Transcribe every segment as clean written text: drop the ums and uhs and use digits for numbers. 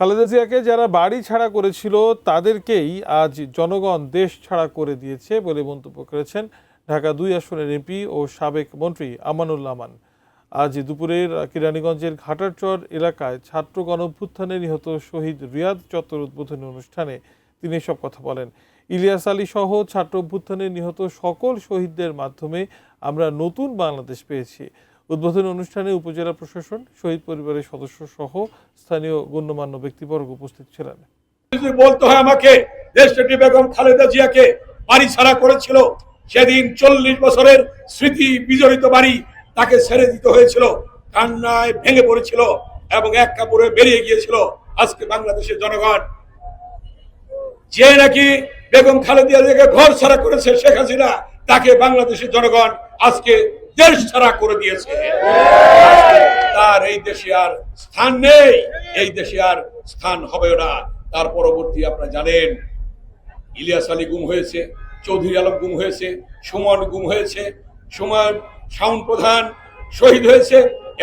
খালেদা জিয়াকে যারা বাড়ি ছাড়া করেছিল তাদেরকেই আজ জনগণ দেশ ছাড়া করে দিয়েছে বলে মন্তব্য করেছেন ঢাকা-২ আসনের এমপি ও সাবেক মন্ত্রী আমানুল্লাহ আমান। আজ দুপুরের কেরানীগঞ্জের ঘাটারচর এলাকায় ছাত্র গণঅভ্যুত্থানে নিহত শহীদ রিয়াদ চত্বর উদ্বোধনী অনুষ্ঠানে তিনি এসব কথা বলেন। ইলিয়াস আলী সহ ছাত্র অভ্যুত্থানে নিহত সকল শহীদদের মাধ্যমে আমরা নতুন বাংলাদেশ পেয়েছি। উদ্বোধনী অনুষ্ঠানে উপজেলা প্রশাসন, শহীদ পরিবারের সদস্য সহ স্থানীয় গণ্যমান্য ব্যক্তিবর্গ উপস্থিত ছিলেন। বলতে হয় আমাকে, দেশনেত্রী বেগম খালেদা জিয়াকে বাড়ি ছাড়া করেছিল, সেদিন 40 বছরের স্মৃতি বিজড়িত বাড়ি তাকে ছেড়ে দিতে হয়েছিল, কান্নায় ভেঙে পড়েছিল এবং এক কাপড়ে বেরিয়ে গিয়েছিল। আজকে বাংলাদেশের জনগণ যে নাকি বেগম খালেদা জিয়াকে ঘর ছাড়া করেছে শেখ হাসিনা, তাকে বাংলাদেশের জনগণ আজকে দেশ ছাড়া করে দিয়েছে। তার এই দেশে আর স্থান নেই, এই দেশে আর স্থান হবেও না। তার পরবর্তী আপনারা জানেন, ইলিয়াস আলী গুম হয়েছে, চৌধুরী আলম গুম হয়েছে, সুমন গুম হয়েছে, সুমন শাওন প্রধান শহীদ হয়েছে।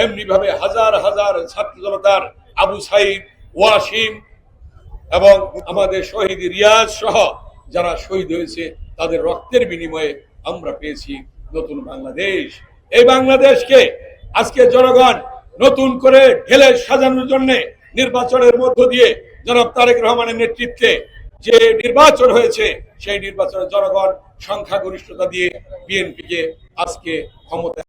এমনি ভাবে হাজার হাজার ছাত্র জনতার আবু সাইদ, ওয়াসিম এবং আমাদের শহীদ রিয়াজ সহ যারা শহীদ হয়েছে, তাদের রক্তের বিনিময়ে আমরা পেয়েছি নতুন বাংলাদেশ। এই বাংলাদেশকে আজকে জনগণ নতুন করে ঢেলে সাজানোর জন্য নির্বাচনের মধ্য দিয়ে জনাব তারেক রহমানের নেতৃত্বে যে নির্বাচন হয়েছে, সেই নির্বাচনে জনগণ সংখ্যাগরিষ্ঠতা দিয়ে বিএনপিকে আজকে ক্ষমতা